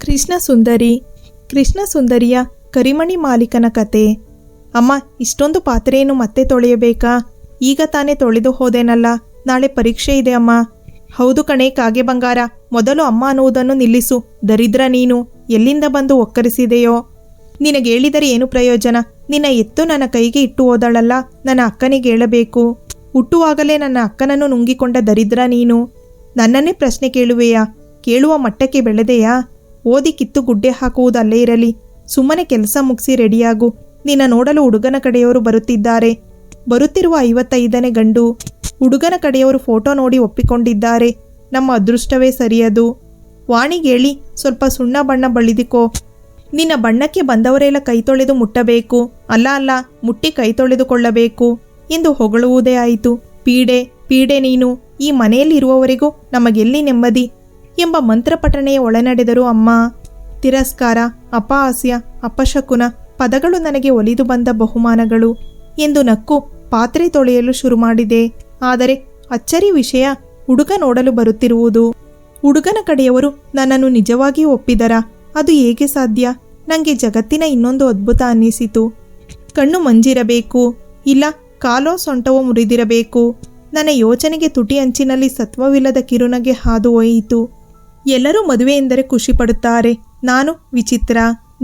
ಕೃಷ್ಣ ಸುಂದರಿ. ಕೃಷ್ಣ ಸುಂದರಿಯ ಕರಿಮಣಿ ಮಾಲೀಕನ ಕತೆ. ಅಮ್ಮ, ಇಷ್ಟೊಂದು ಪಾತ್ರೆಯನ್ನು ಮತ್ತೆ ತೊಳೆಯಬೇಕಾ? ಈಗ ತಾನೇ ತೊಳೆದು ಹೋದೇನಲ್ಲ, ನಾಳೆ ಪರೀಕ್ಷೆ ಇದೆ ಅಮ್ಮ. ಹೌದು ಕಣೆ ಕಾಗೆ ಬಂಗಾರ, ಮೊದಲು ಅಮ್ಮ ಅನ್ನುವುದನ್ನು ನಿಲ್ಲಿಸು. ದರಿದ್ರ ನೀನು, ಎಲ್ಲಿಂದ ಬಂದು ಒಕ್ಕರಿಸಿದೆಯೋ? ನಿನಗೇಳಿದರೆ ಏನು ಪ್ರಯೋಜನ? ನಿನ್ನ ಎತ್ತು ನನ್ನ ಕೈಗೆ ಇಟ್ಟು ಹೋದಳಲ್ಲ, ನನ್ನ ಅಕ್ಕನಿಗೆ ಹೇಳಬೇಕು. ಹುಟ್ಟುವಾಗಲೇ ನನ್ನ ಅಕ್ಕನನ್ನು ನುಂಗಿಕೊಂಡ ದರಿದ್ರ ನೀನು. ನನ್ನನ್ನೇ ಪ್ರಶ್ನೆ ಕೇಳುವೆಯಾ? ಕೇಳುವ ಮಟ್ಟಕ್ಕೆ ಬೆಳೆದೆಯಾ? ಓದಿ ಕಿತ್ತು ಗುಡ್ಡೆ ಹಾಕುವುದಲ್ಲೇ ಇರಲಿ, ಸುಮ್ಮನೆ ಕೆಲಸ ಮುಗಿಸಿ ರೆಡಿಯಾಗು. ನಿನ್ನ ನೋಡಲು ಹುಡುಗನ ಕಡೆಯವರು ಬರುತ್ತಿದ್ದಾರೆ. ಬರುತ್ತಿರುವ 55ನೇ ಗಂಡು. ಹುಡುಗನ ಕಡೆಯವರು ಫೋಟೋ ನೋಡಿ ಒಪ್ಪಿಕೊಂಡಿದ್ದಾರೆ. ನಮ್ಮ ಅದೃಷ್ಟವೇ ಸರಿಯದು. ವಾಣಿಗೇಳಿ ಸ್ವಲ್ಪ ಸುಣ್ಣ ಬಣ್ಣ ಬಳಿದಿಕೋ. ನಿನ್ನ ಬಣ್ಣಕ್ಕೆ ಬಂದವರೆಲ್ಲ ಕೈ ತೊಳೆದು ಮುಟ್ಟಬೇಕು, ಅಲ್ಲ ಮುಟ್ಟಿ ಕೈ ತೊಳೆದುಕೊಳ್ಳಬೇಕು ಎಂದು ಹೊಗಳುವುದೇ ಆಯಿತು. ಪೀಡೆ ಪೀಡೆ ನೀನು, ಈ ಮನೆಯಲ್ಲಿರುವವರೆಗೂ ನಮಗೆಲ್ಲಿ ನೆಮ್ಮದಿ ಎಂಬ ಮಂತ್ರಪಠಣೆಯ ಒಳನಡೆದರು ಅಮ್ಮ. ತಿರಸ್ಕಾರ, ಅಪಹಾಸ್ಯ, ಅಪಶಕುನ ಪದಗಳು ನನಗೆ ಒಲಿದು ಬಂದ ಬಹುಮಾನಗಳು ಎಂದು ನಕ್ಕು ಪಾತ್ರೆ ತೊಳೆಯಲು ಶುರು ಮಾಡಿದೆ. ಆದರೆ ಅಚ್ಚರಿ ವಿಷಯ, ಹುಡುಗ ನೋಡಲು ಬರುತ್ತಿರುವುದು. ಹುಡುಗನ ಕಡೆಯವರು ನನ್ನನ್ನು ನಿಜವಾಗಿಯೂ ಒಪ್ಪಿದರ? ಅದು ಹೇಗೆ ಸಾಧ್ಯ? ನನಗೆ ಜಗತ್ತಿನ ಇನ್ನೊಂದು ಅದ್ಭುತ ಅನ್ನಿಸಿತು. ಕಣ್ಣು ಮಂಜಿರಬೇಕು, ಇಲ್ಲ ಕಾಲೋ ಸೊಂಟವೋ ಮುರಿದಿರಬೇಕು. ನನ್ನ ಯೋಚನೆಗೆ ತುಟಿ ಅಂಚಿನಲ್ಲಿ ಸತ್ವವಿಲ್ಲದ ಕಿರುನಗೆ ಹಾದು ಹೋಯಿತು. ಎಲ್ಲರೂ ಮದುವೆ ಎಂದರೆ ಖುಷಿ ಪಡುತ್ತಾರೆ. ನಾನು ವಿಚಿತ್ರ.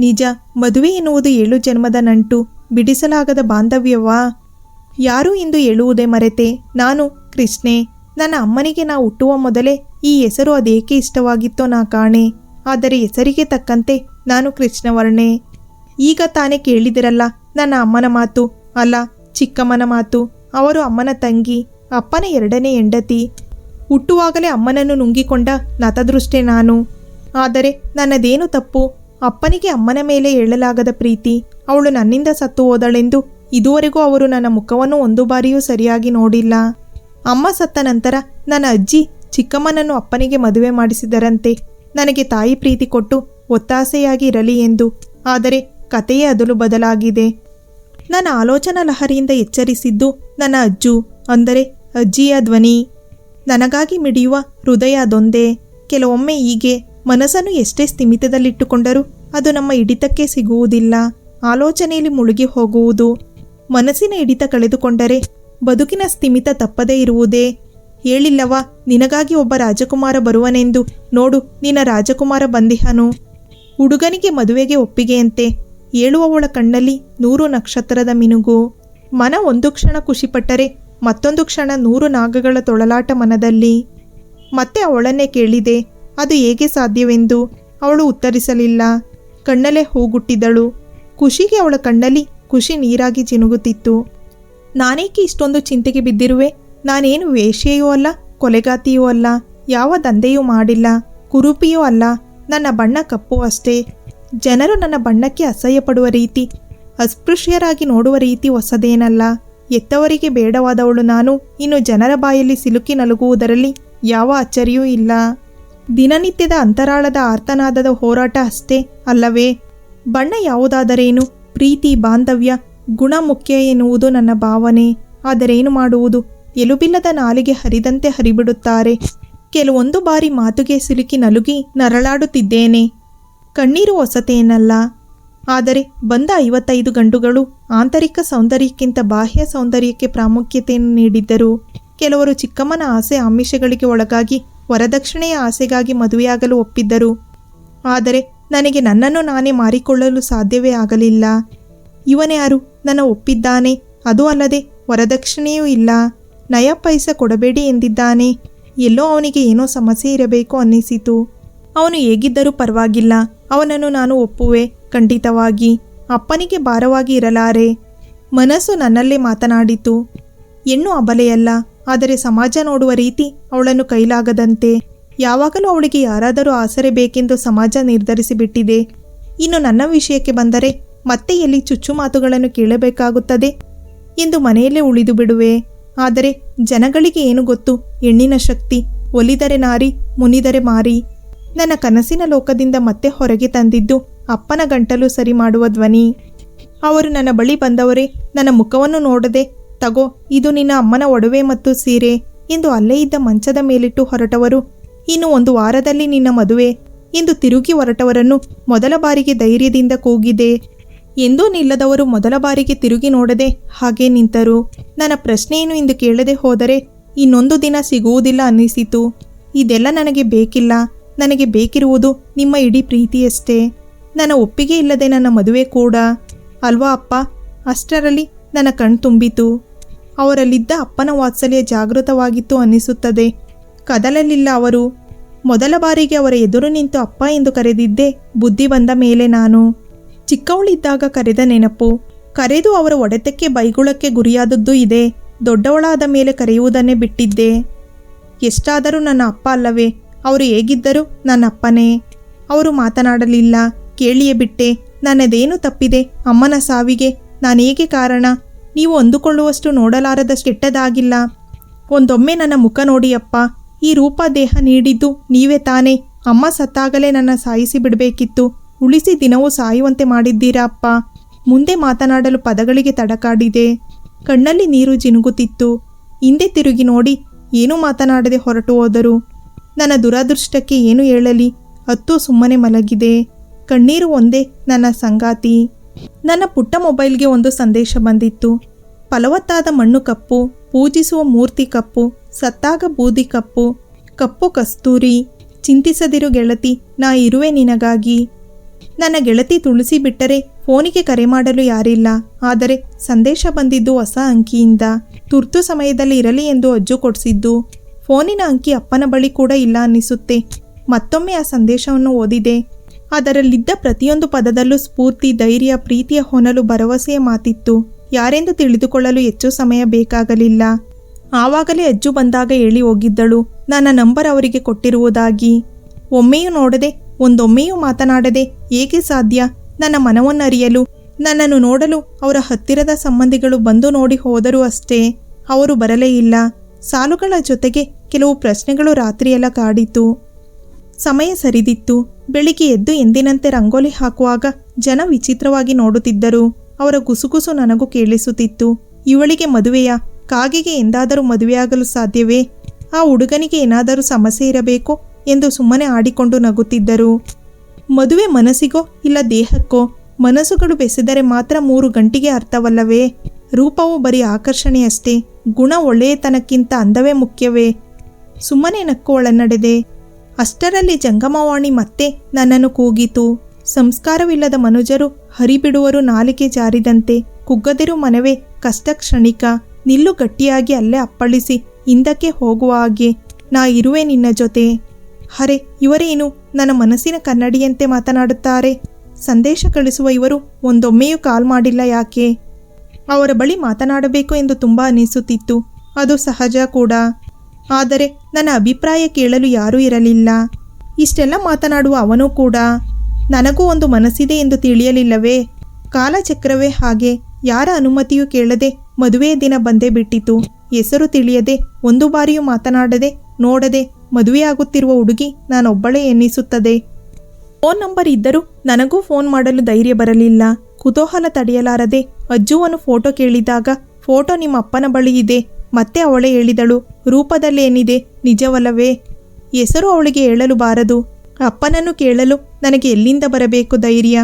ನಿಜ, ಮದುವೆ ಎನ್ನುವುದು 7 ಜನ್ಮದ ನಂಟು, ಬಿಡಿಸಲಾಗದ ಬಾಂಧವ್ಯವಾ? ಯಾರು ಎಂದು ಹೇಳುವುದೇ ಮರೆತೆ. ನಾನು ಕೃಷ್ಣೆ. ನನ್ನ ಅಮ್ಮನಿಗೆ ನಾ ಹುಟ್ಟುವ ಮೊದಲೇ ಈ ಹೆಸರು ಅದೇಕೆ ಇಷ್ಟವಾಗಿತ್ತೋ ನಾ ಕಾಣೆ. ಆದರೆ ಹೆಸರಿಗೆ ತಕ್ಕಂತೆ ನಾನು ಕೃಷ್ಣವರ್ಣೆ. ಈಗ ತಾನೇ ಕೇಳಿದಿರಲ್ಲ ನನ್ನ ಅಮ್ಮನ ಮಾತು, ಅಲ್ಲ ಚಿಕ್ಕಮ್ಮನ ಮಾತು. ಅವರು ಅಮ್ಮನ ತಂಗಿ, ಅಪ್ಪನ 2ನೇ ಹೆಂಡತಿ. ಹುಟ್ಟುವಾಗಲೇ ಅಮ್ಮನನ್ನು ನುಂಗಿಕೊಂಡ ನತದೃಷ್ಟೆ ನಾನು. ಆದರೆ ನನ್ನದೇನು ತಪ್ಪು? ಅಪ್ಪನಿಗೆ ಅಮ್ಮನ ಮೇಲೆ ಹೇಳಲಾಗದ ಪ್ರೀತಿ. ಅವಳು ನನ್ನಿಂದ ಸತ್ತು ಹೋದಳೆಂದು ಇದುವರೆಗೂ ಅವರು ನನ್ನ ಮುಖವನ್ನು ಒಂದು ಬಾರಿಯೂ ಸರಿಯಾಗಿ ನೋಡಿಲ್ಲ. ಅಮ್ಮ ಸತ್ತ ನಂತರ ನನ್ನ ಅಜ್ಜಿ ಚಿಕ್ಕಮ್ಮನನ್ನು ಅಪ್ಪನಿಗೆ ಮದುವೆ ಮಾಡಿಸಿದರಂತೆ, ನನಗೆ ತಾಯಿ ಪ್ರೀತಿ ಕೊಟ್ಟು ಒತ್ತಾಸೆಯಾಗಿ ಇರಲಿ ಎಂದು. ಆದರೆ ಕತೆಯೇ ಅದಲು ಬದಲಾಗಿದೆ. ನನ್ನ ಆಲೋಚನಾ ಲಹರಿಯಿಂದ ಎಚ್ಚರಿಸಿದ್ದು ನನ್ನ ಅಜ್ಜು, ಅಂದರೆ ಅಜ್ಜಿಯ ಧ್ವನಿ. ನನಗಾಗಿ ಮಿಡಿಯುವ ಹೃದಯ ಅದೊಂದೇ. ಕೆಲವೊಮ್ಮೆ ಹೀಗೆ ಮನಸ್ಸನ್ನು ಎಷ್ಟೇ ಸ್ಥಿಮಿತದಲ್ಲಿಟ್ಟುಕೊಂಡರೂ ಅದು ನಮ್ಮ ಹಿಡಿತಕ್ಕೆ ಸಿಗುವುದಿಲ್ಲ. ಆಲೋಚನೆಯಲ್ಲಿ ಮುಳುಗಿ ಹೋಗುವುದು. ಮನಸ್ಸಿನ ಹಿಡಿತ ಕಳೆದುಕೊಂಡರೆ ಬದುಕಿನ ಸ್ಥಿಮಿತ ತಪ್ಪದೇ ಇರುವುದೇ? ಹೇಳಿಲ್ಲವಾ ನಿನಗಾಗಿ ಒಬ್ಬ ರಾಜಕುಮಾರ ಬರುವನೆಂದು? ನೋಡು, ನಿನ್ನ ರಾಜಕುಮಾರ ಬಂದಿಹನು. ಹುಡುಗನಿಗೆ ಮದುವೆಗೆ ಒಪ್ಪಿಗೆಯಂತೆ. ಹೇಳುವವಳ ಕಣ್ಣಲ್ಲಿ 100 ನಕ್ಷತ್ರದ ಮಿನುಗು. ಮನ ಒಂದು ಕ್ಷಣ ಖುಷಿಪಟ್ಟರೆ ಮತ್ತೊಂದು ಕ್ಷಣ 100 ನಾಗಗಳ ತೊಳಲಾಟ ಮನದಲ್ಲಿ. ಮತ್ತೆ ಅವಳನ್ನೇ ಕೇಳಿದೆ, ಅದು ಹೇಗೆ ಸಾಧ್ಯವೆಂದು. ಅವಳು ಉತ್ತರಿಸಲಿಲ್ಲ. ಕಣ್ಣಲ್ಲೇ ಹೂಗುಟ್ಟಿದಳು. ಖುಷಿಗೆ ಅವಳ ಕಣ್ಣಲ್ಲಿ ಖುಷಿ ನೀರಾಗಿ ಜಿನುಗುತ್ತಿತ್ತು. ನಾನೇಕೆ ಇಷ್ಟೊಂದು ಚಿಂತೆಗೆ ಬಿದ್ದಿರುವೆ? ನಾನೇನು ವೇಶ್ಯೆಯೂ ಅಲ್ಲ, ಕೊಲೆಗಾತಿಯೂ ಅಲ್ಲ, ಯಾವ ದಂಧೆಯೂ ಮಾಡಿಲ್ಲ, ಕುರೂಪಿಯೂ ಅಲ್ಲ. ನನ್ನ ಬಣ್ಣ ಕಪ್ಪು ಅಷ್ಟೇ. ಜನರು ನನ್ನ ಬಣ್ಣಕ್ಕೆ ಅಸಹ್ಯ ಪಡುವ ರೀತಿ, ಅಸ್ಪೃಶ್ಯರಾಗಿ ನೋಡುವ ರೀತಿ ಹೊಸದೇನಲ್ಲ. ಎತ್ತವರಿಗೆ ಬೇಡವಾದವಳು ನಾನು ಇನ್ನು ಜನರ ಬಾಯಲ್ಲಿ ಸಿಲುಕಿ ನಲುಗುವುದರಲ್ಲಿ ಯಾವ ಅಚ್ಚರಿಯೂ ಇಲ್ಲ. ದಿನನಿತ್ಯದ ಅಂತರಾಳದ ಆರ್ತನಾದದ ಹೋರಾಟ ಅಷ್ಟೇ ಅಲ್ಲವೇ? ಬಣ್ಣ ಯಾವುದಾದರೇನು, ಪ್ರೀತಿ ಬಾಂಧವ್ಯ ಗುಣ ಮುಖ್ಯ ಎನ್ನುವುದು ನನ್ನ ಭಾವನೆ. ಆದರೇನು ಮಾಡುವುದು? ಎಲುಬಿಲ್ಲದ ನಾಲಿಗೆ ಹರಿದಂತೆ ಹರಿಬಿಡುತ್ತಾರೆ. ಕೆಲವೊಂದು ಬಾರಿ ಮಾತುಗೆ ಸಿಲುಕಿ ನಲುಗಿ ನರಳಾಡುತ್ತಿದ್ದೇನೆ. ಕಣ್ಣೀರು ಹೊಸತೇನಲ್ಲ. ಆದರೆ ಬಂದ 55 ಗಂಡುಗಳು ಆಂತರಿಕ ಸೌಂದರ್ಯಕ್ಕಿಂತ ಬಾಹ್ಯ ಸೌಂದರ್ಯಕ್ಕೆ ಪ್ರಾಮುಖ್ಯತೆಯನ್ನು ನೀಡಿದ್ದರು. ಕೆಲವರು ಚಿಕ್ಕಮ್ಮನ ಆಸೆ ಆಮಿಷಗಳಿಗೆ ಒಳಗಾಗಿ ವರದಕ್ಷಿಣೆಯ ಆಸೆಗಾಗಿ ಮದುವೆಯಾಗಲು ಒಪ್ಪಿದ್ದರು. ಆದರೆ ನನಗೆ ನನ್ನನ್ನು ನಾನೇ ಮಾರಿಕೊಳ್ಳಲು ಸಾಧ್ಯವೇ ಆಗಲಿಲ್ಲ. ಇವನ್ಯಾರು ನನ್ನ ಒಪ್ಪಿದ್ದಾನೆ? ಅದೂ ಅಲ್ಲದೆ ವರದಕ್ಷಿಣೆಯೂ ಇಲ್ಲ, ನಯ ಪೈಸೆ ಕೊಡಬೇಡಿ ಎಂದಿದ್ದಾನೆ. ಎಲ್ಲೋ ಅವನಿಗೆ ಏನೋ ಸಮಸ್ಯೆ ಇರಬೇಕು ಅನ್ನಿಸಿತು. ಅವನು ಹೇಗಿದ್ದರೂ ಪರವಾಗಿಲ್ಲ, ಅವನನ್ನು ನಾನು ಒಪ್ಪುವೆ ಖಂಡಿತವಾಗಿ. ಅಪ್ಪನಿಗೆ ಭಾರವಾಗಿ ಇರಲಾರೆ. ಮನಸ್ಸು ನನ್ನಲ್ಲೇ ಮಾತನಾಡಿತು. ಹೆಣ್ಣು ಅಬಲೆಯಲ್ಲ, ಆದರೆ ಸಮಾಜ ನೋಡುವ ರೀತಿ ಅವಳನ್ನು ಕೈಲಾಗದಂತೆ. ಯಾವಾಗಲೂ ಅವಳಿಗೆ ಯಾರಾದರೂ ಆಸರೆ ಬೇಕೆಂದು ಸಮಾಜ ನಿರ್ಧರಿಸಿಬಿಟ್ಟಿದೆ. ಇನ್ನು ನನ್ನ ವಿಷಯಕ್ಕೆ ಬಂದರೆ ಮತ್ತೆ ಎಲ್ಲಿ ಚುಚ್ಚು ಮಾತುಗಳನ್ನು ಕೇಳಬೇಕಾಗುತ್ತದೆ ಎಂದು ಮನೆಯಲ್ಲೇ ಉಳಿದು ಬಿಡುವೆ. ಆದರೆ ಜನಗಳಿಗೆ ಏನು ಗೊತ್ತು ಹೆಣ್ಣಿನ ಶಕ್ತಿ? ಒಲಿದರೆ ನಾರಿ, ಮುನಿದರೆ ಮಾರಿ. ನನ್ನ ಕನಸಿನ ಲೋಕದಿಂದ ಮತ್ತೆ ಹೊರಗೆ ತಂದಿದ್ದು ಅಪ್ಪನ ಗಂಟಲು ಸರಿ ಮಾಡುವ ಧ್ವನಿ. ಅವರು ನನ್ನ ಬಳಿ ಬಂದವರೇ ನನ್ನ ಮುಖವನ್ನು ನೋಡದೆ, ತಗೋ ಇದು ನಿನ್ನ ಅಮ್ಮನ ಒಡವೆ ಮತ್ತು ಸೀರೆ ಎಂದು ಅಲ್ಲೇ ಇದ್ದ ಮಂಚದ ಮೇಲಿಟ್ಟು ಹೊರಟವರು. ಇನ್ನು 1 ವಾರದಲ್ಲಿ ನಿನ್ನ ಮದುವೆ. ಎಂದು ತಿರುಗಿ ಹೊರಟವರನ್ನು ಮೊದಲ ಬಾರಿಗೆ ಧೈರ್ಯದಿಂದ ಕೂಗಿದೆ. ಎಂದೂ ನಿಲ್ಲದವರು ಮೊದಲ ಬಾರಿಗೆ ತಿರುಗಿ ನೋಡದೆ ಹಾಗೇ ನಿಂತರು. ನನ್ನ ಪ್ರಶ್ನೆಯನ್ನು ಇಂದು ಕೇಳದೆ ಹೋದರೆ ಇನ್ನೊಂದು ದಿನ ಸಿಗುವುದಿಲ್ಲ ಅನ್ನಿಸಿತು. ಇದೆಲ್ಲ ನನಗೆ ಬೇಕಿಲ್ಲ. ನನಗೆ ಬೇಕಿರುವುದು ನಿಮ್ಮ ಇಡೀ ಪ್ರೀತಿಯಷ್ಟೇ. ನನ್ನ ಒಪ್ಪಿಗೆ ಇಲ್ಲದೆ ನನ್ನ ಮದುವೆ ಕೂಡ ಅಲ್ವಾ ಅಪ್ಪ? ಅಷ್ಟರಲ್ಲಿ ನನ್ನ ಕಣ್ತುಂಬಿತು. ಅವರಲ್ಲಿದ್ದ ಅಪ್ಪನ ವಾತ್ಸಲ್ಯ ಜಾಗೃತವಾಗಿತ್ತು ಅನ್ನಿಸುತ್ತದೆ. ಕದಲಲಿಲ್ಲ ಅವರು. ಮೊದಲ ಬಾರಿಗೆ ಅವರ ಎದುರು ನಿಂತು ಅಪ್ಪ ಎಂದು ಕರೆದಿದ್ದೆ ಬುದ್ಧಿ ಬಂದ ಮೇಲೆ. ನಾನು ಚಿಕ್ಕವಳಿದ್ದಾಗ ಕರೆದ ನೆನಪು. ಕರೆದು ಅವರ ಹೊಡೆತಕ್ಕೆ ಬೈಗುಳಕ್ಕೆ ಗುರಿಯಾದದ್ದು ಇದೆ. ದೊಡ್ಡವಳಾದ ಮೇಲೆ ಕರೆಯುವುದನ್ನೇ ಬಿಟ್ಟಿದ್ದೆ. ಎಷ್ಟಾದರೂ ನನ್ನ ಅಪ್ಪ ಅಲ್ಲವೇ? ಅವರು ಹೇಗಿದ್ದರೂ ನನ್ನ ಅಪ್ಪನೇ. ಅವರು ಮಾತನಾಡಲಿಲ್ಲ. ಕೇಳಿಯೇ ಬಿಟ್ಟೆ. ನನ್ನದೇನು ತಪ್ಪಿದೆ? ಅಮ್ಮನ ಸಾವಿಗೆ ನಾನೇಗೆ ಕಾರಣ? ನೀವು ಅಂದುಕೊಳ್ಳುವಷ್ಟು ನೋಡಲಾರದಷ್ಟು ಕೆಟ್ಟದಾಗಿಲ್ಲ. ಒಂದೊಮ್ಮೆ ನನ್ನ ಮುಖ ನೋಡಿ ಅಪ್ಪ. ಈ ರೂಪ ದೇಹ ನೀಡಿದ್ದು ನೀವೇ ತಾನೇ. ಅಮ್ಮ ಸತ್ತಾಗಲೇ ನನ್ನ ಸಾಯಿಸಿ ಬಿಡಬೇಕಿತ್ತು. ಉಳಿಸಿ ದಿನವೂ ಸಾಯುವಂತೆ ಮಾಡಿದ್ದೀರಾ ಅಪ್ಪ. ಮುಂದೆ ಮಾತನಾಡಲು ಪದಗಳಿಗೆ ತಡಕಾಡಿದೆ. ಕಣ್ಣಲ್ಲಿ ನೀರು ಜಿನುಗುತ್ತಿತ್ತು. ಹಿಂದೆ ತಿರುಗಿ ನೋಡಿ ಏನೂ ಮಾತನಾಡದೆ ಹೊರಟು ಹೋದರು. ನನ್ನ ದುರದೃಷ್ಟಕ್ಕೆ ಏನು ಹೇಳಲಿ? ಅತ್ತು ಸುಮ್ಮನೆ ಮಲಗಿದೆ. ಕಣ್ಣೀರು ಒಂದೇ ನನ್ನ ಸಂಗಾತಿ. ನನ್ನ ಪುಟ್ಟ ಮೊಬೈಲ್ಗೆ ಒಂದು ಸಂದೇಶ ಬಂದಿತ್ತು. ಫಲವತ್ತಾದ ಮಣ್ಣು ಕಪ್ಪು, ಪೂಜಿಸುವ ಮೂರ್ತಿ ಕಪ್ಪು, ಸತ್ತಾಗ ಬೂದಿ ಕಪ್ಪು, ಕಪ್ಪು ಕಸ್ತೂರಿ. ಚಿಂತಿಸದಿರು ಗೆಳತಿ, ನಾ ಇರುವೆ ನಿನಗಾಗಿ. ನನ್ನ ಗೆಳತಿ ತುಳಸಿ ಬಿಟ್ಟರೆ ಫೋನಿಗೆ ಕರೆ ಮಾಡಲು ಯಾರಿಲ್ಲ. ಆದರೆ ಸಂದೇಶ ಬಂದಿದ್ದು ಹೊಸ ಅಂಕಿಯಿಂದ. ತುರ್ತು ಸಮಯದಲ್ಲಿ ಇರಲಿ ಎಂದು ಅಜ್ಜು ಕೊಡಿಸಿದ್ದು. ಫೋನಿನ ಅಂಕಿ ಅಪ್ಪನ ಬಳಿ ಕೂಡ ಇಲ್ಲ ಅನ್ನಿಸುತ್ತೆ. ಮತ್ತೊಮ್ಮೆ ಆ ಸಂದೇಶವನ್ನು ಓದಿದೆ. ಅದರಲ್ಲಿದ್ದ ಪ್ರತಿಯೊಂದು ಪದದಲ್ಲೂ ಸ್ಫೂರ್ತಿ, ಧೈರ್ಯ, ಪ್ರೀತಿಯ ಹೊನಲು, ಭರವಸೆಯ ಮಾತಿತ್ತು. ಯಾರೆಂದು ತಿಳಿದುಕೊಳ್ಳಲು ಹೆಚ್ಚು ಸಮಯ ಬೇಕಾಗಲಿಲ್ಲ. ಆವಾಗಲೇ ಅಜ್ಜು ಬಂದಾಗ ಹೇಳಿ ಹೋಗಿದ್ದಳು ನನ್ನ ನಂಬರ್ ಅವರಿಗೆ ಕೊಟ್ಟಿರುವುದಾಗಿ. ಒಮ್ಮೆಯೂ ನೋಡದೆ, ಒಂದೊಮ್ಮೆಯೂ ಮಾತನಾಡದೆ ಹೇಗೆ ಸಾಧ್ಯ? ನನ್ನ ಮನವನ್ನರಿಯಲು, ನನ್ನನ್ನು ನೋಡಲು ಅವರ ಹತ್ತಿರದ ಸಂಬಂಧಿಗಳು ಬಂದು ನೋಡಿ ಹೋದರೂ ಅಷ್ಟೇ. ಅವರು ಬರಲೇ ಇಲ್ಲ. ಸಾಲುಗಳ ಜೊತೆಗೆ ಕೆಲವು ಪ್ರಶ್ನೆಗಳು ರಾತ್ರಿಯೆಲ್ಲ ಕಾಡಿತು. ಸಮಯ ಸರಿದಿತ್ತು. ಬೆಳಿಗ್ಗೆ ಎದ್ದು ಎಂದಿನಂತೆ ರಂಗೋಲಿ ಹಾಕುವಾಗ ಜನ ವಿಚಿತ್ರವಾಗಿ ನೋಡುತ್ತಿದ್ದರು. ಅವರ ಗುಸುಗುಸು ನನಗೂ ಕೇಳಿಸುತ್ತಿತ್ತು. ಇವಳಿಗೆ ಮದುವೆಯಾ? ಕಾಗೆಗೆ ಎಂದಾದರೂ ಮದುವೆಯಾಗಲು ಸಾಧ್ಯವೇ? ಆ ಹುಡುಗನಿಗೆ ಏನಾದರೂ ಸಮಸ್ಯೆ ಇರಬೇಕು ಎಂದು ಸುಮ್ಮನೆ ಆಡಿಕೊಂಡು ನಗುತ್ತಿದ್ದರು. ಮದುವೆ ಮನಸ್ಸಿಗೋ ಇಲ್ಲ ದೇಹಕ್ಕೋ? ಮನಸ್ಸುಗಳು ಬೆಸೆದರೆ ಮಾತ್ರ 3 ಗಂಟೆಗೆ ಅರ್ಥವಲ್ಲವೇ? ರೂಪವು ಬರೀ ಆಕರ್ಷಣೆಯಷ್ಟೇ. ಗುಣ ಒಳ್ಳೆಯತನಕ್ಕಿಂತ ಅಂದವೇ ಮುಖ್ಯವೇ? ಸುಮ್ಮನೆ ನಕ್ಕು ಒಳನಡೆದೆ. ಅಷ್ಟರಲ್ಲಿ ಜಂಗಮವಾಣಿ ಮತ್ತೆ ನನ್ನನ್ನು ಕೂಗಿತು. ಸಂಸ್ಕಾರವಿಲ್ಲದ ಮನುಜರು ಹರಿಬಿಡುವರು ನಾಲಿಗೆ ಜಾರಿದಂತೆ. ಕುಗ್ಗದಿರು ಮನವೇ, ಕಷ್ಟ ಕ್ಷಣಿಕ. ನಿಲ್ಲು ಗಟ್ಟಿಯಾಗಿ, ಅಲ್ಲೇ ಅಪ್ಪಳಿಸಿ ಹಿಂದಕ್ಕೆ ಹೋಗುವ ಹಾಗೆ. ನಾ ಇರುವೆ ನಿನ್ನ ಜೊತೆ. ಹರೆ, ಇವರೇನು ನನ್ನ ಮನಸ್ಸಿನ ಕನ್ನಡಿಯಂತೆ ಮಾತನಾಡುತ್ತಾರೆ? ಸಂದೇಶ ಕಳಿಸುವ ಇವರು ಒಂದೊಮ್ಮೆಯೂ ಕಾಲ್ ಮಾಡಿಲ್ಲ ಯಾಕೆ? ಅವರ ಬಳಿ ಮಾತನಾಡಬೇಕು ಎಂದು ತುಂಬ ಅನಿಸುತ್ತಿತ್ತು. ಅದು ಸಹಜ ಕೂಡ. ಆದರೆ ನನ್ನ ಅಭಿಪ್ರಾಯ ಕೇಳಲು ಯಾರೂ ಇರಲಿಲ್ಲ. ಇಷ್ಟೆಲ್ಲ ಮಾತನಾಡುವ ಅವನು ಕೂಡ. ನನಗೂ ಒಂದು ಮನಸ್ಸಿದೆ ಎಂದು ತಿಳಿಯಲಿಲ್ಲವೇ? ಕಾಲಚಕ್ರವೇ ಹಾಗೆ. ಯಾರ ಅನುಮತಿಯೂ ಕೇಳದೆ ಮದುವೆಯ ದಿನ ಬಂದೇ ಬಿಟ್ಟಿತು. ಹೆಸರು ತಿಳಿಯದೆ, ಒಂದು ಬಾರಿಯೂ ಮಾತನಾಡದೆ, ನೋಡದೆ ಮದುವೆಯಾಗುತ್ತಿರುವ ಹುಡುಗಿ ನಾನೊಬ್ಬಳೇ ಎನ್ನಿಸುತ್ತದೆ. ಫೋನ್ ನಂಬರ್ ಇದ್ದರೂ ನನಗೂ ಫೋನ್ ಮಾಡಲು ಧೈರ್ಯ ಬರಲಿಲ್ಲ. ಕುತೂಹಲ ತಡೆಯಲಾರದೆ ಅಜ್ಜುವನ್ನು ಫೋಟೋ ಕೇಳಿದಾಗ, ಫೋಟೋ ನಿಮ್ಮ ಅಪ್ಪನ ಬಳಿ ಇದೆ. ಮತ್ತೆ ಅವಳೇ ಹೇಳಿದಳು, ರೂಪದಲ್ಲೇನಿದೆ ನಿಜವಲ್ಲವೇ? ಹೆಸರು ಅವಳಿಗೆ ಹೇಳಲು ಬಾರದು. ಅಪ್ಪನನ್ನು ಕೇಳಲು ನನಗೆ ಎಲ್ಲಿಂದ ಬರಬೇಕು ಧೈರ್ಯ?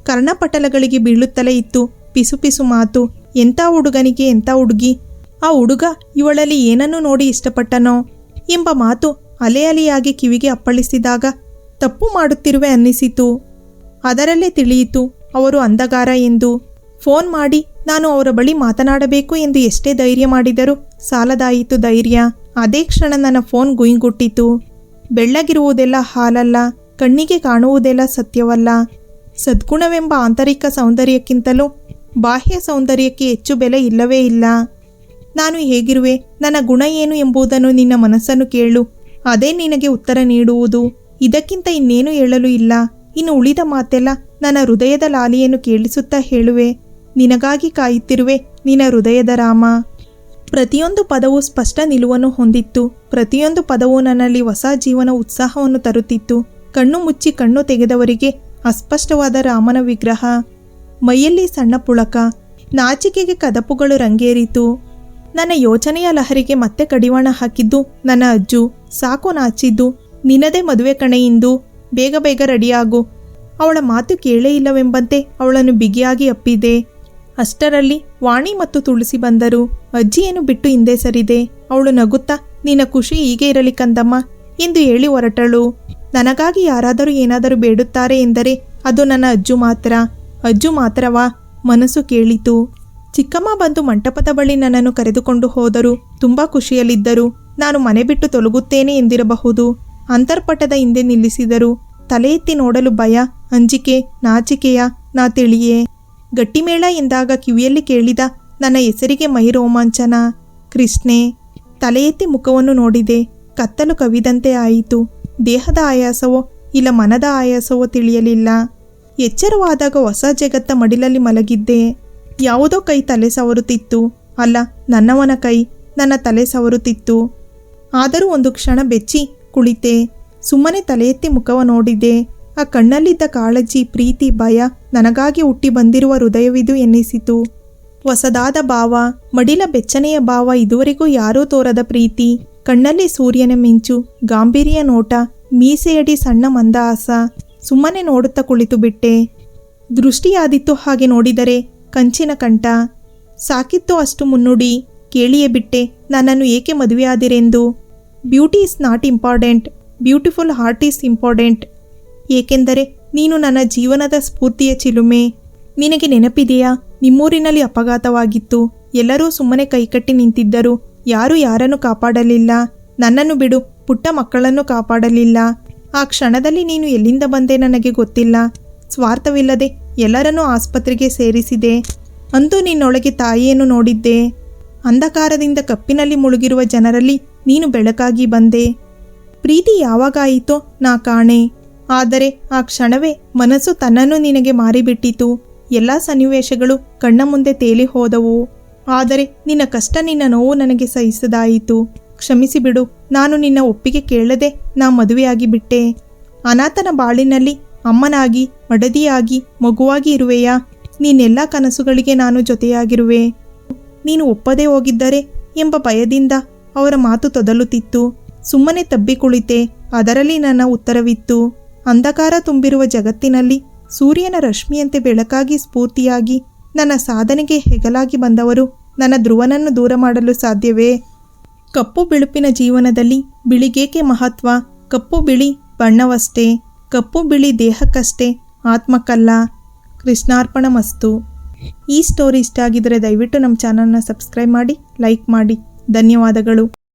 ಕರ್ಣಪಟಲಗಳಿಗೆ ಬೀಳುತ್ತಲೇ ಇತ್ತು ಪಿಸು ಪಿಸು ಮಾತು. ಎಂಥ ಹುಡುಗನಿಗೆ ಎಂಥ ಹುಡುಗಿ? ಆ ಹುಡುಗ ಇವಳಲ್ಲಿ ಏನನ್ನು ನೋಡಿ ಇಷ್ಟಪಟ್ಟನೋ ಎಂಬ ಮಾತು ಅಲೆ ಅಲೆಯಾಗಿ ಕಿವಿಗೆ ಅಪ್ಪಳಿಸಿದಾಗ ತಪ್ಪು ಮಾಡುತ್ತಿರುವೆ ಅನ್ನಿಸಿತು. ಅದರಲ್ಲೇ ತಿಳಿಯಿತು ಅವರು ಅಂಧಗಾರ ಎಂದು. ಫೋನ್ ಮಾಡಿ ನಾನು ಅವರ ಬಳಿ ಮಾತನಾಡಬೇಕು ಎಂದು ಎಷ್ಟೇ ಧೈರ್ಯ ಮಾಡಿದರೂ ಸಾಲದಾಯಿತು ಧೈರ್ಯ. ಅದೇ ಕ್ಷಣ ನನ್ನ ಫೋನ್ ಗುಯಿಂಗುಟ್ಟಿತು. ಬೆಳ್ಳಗಿರುವುದೆಲ್ಲ ಹಾಲಲ್ಲ, ಕಣ್ಣಿಗೆ ಕಾಣುವುದೆಲ್ಲ ಸತ್ಯವಲ್ಲ. ಸದ್ಗುಣವೆಂಬ ಆಂತರಿಕ ಸೌಂದರ್ಯಕ್ಕಿಂತಲೂ ಬಾಹ್ಯ ಸೌಂದರ್ಯಕ್ಕೆ ಹೆಚ್ಚು ಬೆಲೆ ಇಲ್ಲವೇ ಇಲ್ಲ. ನಾನು ಹೇಗಿರುವೆ, ನನ್ನ ಗುಣ ಏನು ಎಂಬುದನ್ನು ನಿನ್ನ ಮನಸ್ಸನ್ನು ಕೇಳು. ಅದೇ ನಿನಗೆ ಉತ್ತರ ನೀಡುವುದು. ಇದಕ್ಕಿಂತ ಇನ್ನೇನು ಹೇಳಲು ಇಲ್ಲ. ಇನ್ನು ಉಳಿದ ಮಾತೆಲ್ಲ ನನ್ನ ಹೃದಯದ ಲಾಲಿಯನ್ನು ಕೇಳಿಸುತ್ತಾ ಹೇಳುವೆ. ನಿನಗಾಗಿ ಕಾಯುತ್ತಿರುವೆ, ನಿನ್ನ ಹೃದಯದ ರಾಮ. ಪ್ರತಿಯೊಂದು ಪದವೂ ಸ್ಪಷ್ಟ ನಿಲುವನ್ನು ಹೊಂದಿತ್ತು. ಪ್ರತಿಯೊಂದು ಪದವೂ ನನ್ನಲ್ಲಿ ಹೊಸ ಜೀವನ ಉತ್ಸಾಹವನ್ನು ತರುತ್ತಿತ್ತು. ಕಣ್ಣು ಮುಚ್ಚಿ ಕಣ್ಣು ತೆಗೆದವರಿಗೆ ಅಸ್ಪಷ್ಟವಾದ ರಾಮನ ವಿಗ್ರಹ. ಮೈಯಲ್ಲಿ ಸಣ್ಣ ಪುಳಕ. ನಾಚಿಕೆಗೆ ಕದಪುಗಳು ರಂಗೇರಿತು. ನನ್ನ ಯೋಚನೆಯ ಲಹರಿಗೆ ಮತ್ತೆ ಕಡಿವಾಣ ಹಾಕಿದ್ದು ನನ್ನ ಅಜ್ಜು. ಸಾಕು ನಾಚಿದ್ದು, ನಿನ್ನದೇ ಮದುವೆ ಕಣೆ ಇಂದು. ಬೇಗ ಬೇಗ ರೆಡಿಯಾಗು. ಅವಳ ಮಾತು ಕೇಳೇ ಇಲ್ಲವೆಂಬಂತೆ ಅವಳನ್ನು ಬಿಗಿಯಾಗಿ ಅಪ್ಪಿದೆ. ಅಷ್ಟರಲ್ಲಿ ವಾಣಿ ಮತ್ತು ತುಳಸಿ ಬಂದರು. ಅಜ್ಜಿಯನ್ನು ಬಿಟ್ಟು ಹಿಂದೆ ಸರಿದೆ. ಅವಳು ನಗುತ್ತಾ, ನಿನ್ನ ಖುಷಿ ಹೀಗೆ ಇರಲಿ ಕಂದಮ್ಮ ಎಂದು ಹೇಳಿ ಹೊರಟಳು. ನನಗಾಗಿ ಯಾರಾದರೂ ಏನಾದರೂ ಬೇಡುತ್ತಾರೆ ಎಂದರೆ ಅದು ನನ್ನ ಅಜ್ಜು ಮಾತ್ರ. ಅಜ್ಜು ಮಾತ್ರವಾ? ಮನಸ್ಸು ಕೇಳಿತು. ಚಿಕ್ಕಮ್ಮ ಬಂದು ಮಂಟಪದ ಬಳಿ ನನ್ನನ್ನು ಕರೆದುಕೊಂಡು ಹೋದರು. ತುಂಬ ಖುಷಿಯಲ್ಲಿದ್ದರು. ನಾನು ಮನೆ ಬಿಟ್ಟು ತೊಲಗುತ್ತೇನೆ ಎಂದಿರಬಹುದು. ಅಂತರ್ಪಟದ ಹಿಂದೆ ನಿಲ್ಲಿಸಿದರು. ತಲೆ ಎತ್ತಿ ನೋಡಲು ಭಯ, ಅಂಜಿಕೆ, ನಾಚಿಕೆಯ ನಾ ತಿಳಿಯೇ. ಗಟ್ಟಿಮೇಳ ಎಂದಾಗ ಕಿವಿಯಲ್ಲಿ ಕೇಳಿದ ನನ್ನ ಹೆಸರಿಗೆ ಮೈ ರೋಮಾಂಚನ. ಕೃಷ್ಣೆ. ತಲೆ ಎತ್ತಿ ಮುಖವನ್ನು ನೋಡಿದೆ. ಕತ್ತಲು ಕವಿದಂತೆ ಆಯಿತು. ದೇಹದ ಆಯಾಸವೋ ಇಲ್ಲ ಮನದ ಆಯಾಸವೋ ತಿಳಿಯಲಿಲ್ಲ. ಎಚ್ಚರವಾದಾಗ ಹೊಸ ಜಗತ್ತ ಮಡಿಲಲ್ಲಿ ಮಲಗಿದ್ದೆ. ಯಾವುದೋ ಕೈ ತಲೆ ಸವರುತ್ತಿತ್ತು. ಅಲ್ಲ, ನನ್ನವನ ಕೈ ನನ್ನ ತಲೆ ಸವರುತ್ತಿತ್ತು. ಆದರೂ ಒಂದು ಕ್ಷಣ ಬೆಚ್ಚಿ ಕುಳಿತೆ. ಸುಮ್ಮನೆ ತಲೆ ಎತ್ತಿ ಮುಖವ ನೋಡಿದೆ. ಆ ಕಣ್ಣಲ್ಲಿದ್ದ ಕಾಳಜಿ, ಪ್ರೀತಿ, ಭಯ ನನಗಾಗಿ ಹುಟ್ಟಿ ಬಂದಿರುವ ಹೃದಯವಿದು ಎನ್ನಿಸಿತು. ಹೊಸದಾದ ಭಾವ, ಮಡಿಲ ಬೆಚ್ಚನೆಯ ಭಾವ, ಇದುವರೆಗೂ ಯಾರೂ ತೋರದ ಪ್ರೀತಿ. ಕಣ್ಣಲ್ಲಿ ಸೂರ್ಯನ ಮಿಂಚು, ಗಾಂಭೀರ್ಯ ನೋಟ, ಮೀಸೆಯಡಿ ಸಣ್ಣ ಮಂದಹಾಸ. ಸುಮ್ಮನೆ ನೋಡುತ್ತಾ ಕುಳಿತು ಬಿಟ್ಟೆ. ದೃಷ್ಟಿಯಾದಿತ್ತು ಹಾಗೆ ನೋಡಿದರೆ ಕಂಚಿನ ಕಂಠ. ಸಾಕಿತ್ತು ಅಷ್ಟು ಮುನ್ನುಡಿ. ಕೇಳಿಯೇ ಬಿಟ್ಟೆ, ನನ್ನನ್ನು ಏಕೆ ಮದುವೆಯಾದಿರೆಂದು. Beauty is not important, beautiful heart is important. ಏಕೆಂದರೆ ನೀನು ನನ್ನ ಜೀವನದ ಸ್ಫೂರ್ತಿಯ ಚಿಲುಮೆ. ನಿನಗೆ ನೆನಪಿದೆಯಾ, ನಿಮ್ಮೂರಿನಲ್ಲಿ ಅಪಘಾತವಾಗಿತ್ತು. ಎಲ್ಲರೂ ಸುಮ್ಮನೆ ಕೈಕಟ್ಟಿ ನಿಂತಿದ್ದರು. ಯಾರೂ ಯಾರನ್ನು ಕಾಪಾಡಲಿಲ್ಲ. ನನ್ನನ್ನು ಬಿಡು, ಪುಟ್ಟ ಮಕ್ಕಳನ್ನು ಕಾಪಾಡಲಿಲ್ಲ. ಆ ಕ್ಷಣದಲ್ಲಿ ನೀನು ಎಲ್ಲಿಂದ ಬಂದೆ ನನಗೆ ಗೊತ್ತಿಲ್ಲ. ಸ್ವಾರ್ಥವಿಲ್ಲದೆ ಎಲ್ಲರನ್ನೂ ಆಸ್ಪತ್ರೆಗೆ ಸೇರಿಸಿದೆ. ಅಂತೂ ನಿನ್ನೊಳಗೆ ತಾಯಿಯನ್ನು ನೋಡಿದ್ದೆ. ಅಂಧಕಾರದಿಂದ ಕಪ್ಪಿನಲ್ಲಿ ಮುಳುಗಿರುವ ಜನರಲ್ಲಿ ನೀನು ಬೆಳಕಾಗಿ ಬಂದೆ. ಪ್ರೀತಿ ಯಾವಾಗಾಯಿತೋ ನಾ ಕಾಣೆ. ಆದರೆ ಆ ಕ್ಷಣವೇ ಮನಸ್ಸು ತನ್ನನ್ನು ನಿನಗೆ ಮಾರಿಬಿಟ್ಟಿತು. ಎಲ್ಲ ಸನ್ನಿವೇಶಗಳು ಕಣ್ಣ ಮುಂದೆ ತೇಲಿ ಹೋದವು. ಆದರೆ ನಿನ್ನ ಕಷ್ಟ, ನಿನ್ನ ನೋವು ನನಗೆ ಸಹಿಸದಾಯಿತು. ಕ್ಷಮಿಸಿಬಿಡು. ನಾನು ನಿನ್ನ ಒಪ್ಪಿಗೆ ಕೇಳದೆ ನಾ ಮದುವೆಯಾಗಿ ಬಿಟ್ಟೆ. ಅನಾಥನ ಬಾಳಿನಲ್ಲಿ ಅಮ್ಮನಾಗಿ, ಮಡದಿಯಾಗಿ, ಮಗುವಾಗಿ ಇರುವೆಯಾ? ನೀನೆಲ್ಲ ಕನಸುಗಳಿಗೆ ನಾನು ಜೊತೆಯಾಗಿರುವೆ. ನೀನು ಒಪ್ಪದೇ ಹೋಗಿದ್ದರೆ ಎಂಬ ಭಯದಿಂದ ಅವರ ಮಾತು ತೊದಲುತ್ತಿತ್ತು. ಸುಮ್ಮನೆ ತಬ್ಬಿ ಕುಳಿತೆ. ಅದರಲ್ಲಿ ನನ್ನ ಉತ್ತರವಿತ್ತು. ಅಂಧಕಾರ ತುಂಬಿರುವ ಜಗತ್ತಿನಲ್ಲಿ ಸೂರ್ಯನ ರಶ್ಮಿಯಂತೆ ಬೆಳಕಾಗಿ, ಸ್ಫೂರ್ತಿಯಾಗಿ, ನನ್ನ ಸಾಧನೆಗೆ ಹೆಗಲಾಗಿ ಬಂದವರು ನನ್ನ ಧ್ರುವನನ್ನು ದೂರ ಮಾಡಲು ಸಾಧ್ಯವೇ? ಕಪ್ಪು ಬಿಳುಪಿನ ಜೀವನದಲ್ಲಿ ಬಿಳಿಗೇಕೆ ಮಹತ್ವ? ಕಪ್ಪು ಬಿಳಿ ಬಣ್ಣವಷ್ಟೇ. ಕಪ್ಪು ಬಿಳಿ ದೇಹಕ್ಕಷ್ಟೇ, ಆತ್ಮಕ್ಕಲ್ಲ. ಕೃಷ್ಣಾರ್ಪಣಮಸ್ತು. ಈ ಸ್ಟೋರಿ ಇಷ್ಟ ಆಗಿದ್ದರೆ ದಯವಿಟ್ಟು ನಮ್ಮ ಚಾನಲ್ನ ಸಬ್ಸ್ಕ್ರೈಬ್ ಮಾಡಿ, ಲೈಕ್ ಮಾಡಿ. ಧನ್ಯವಾದಗಳು.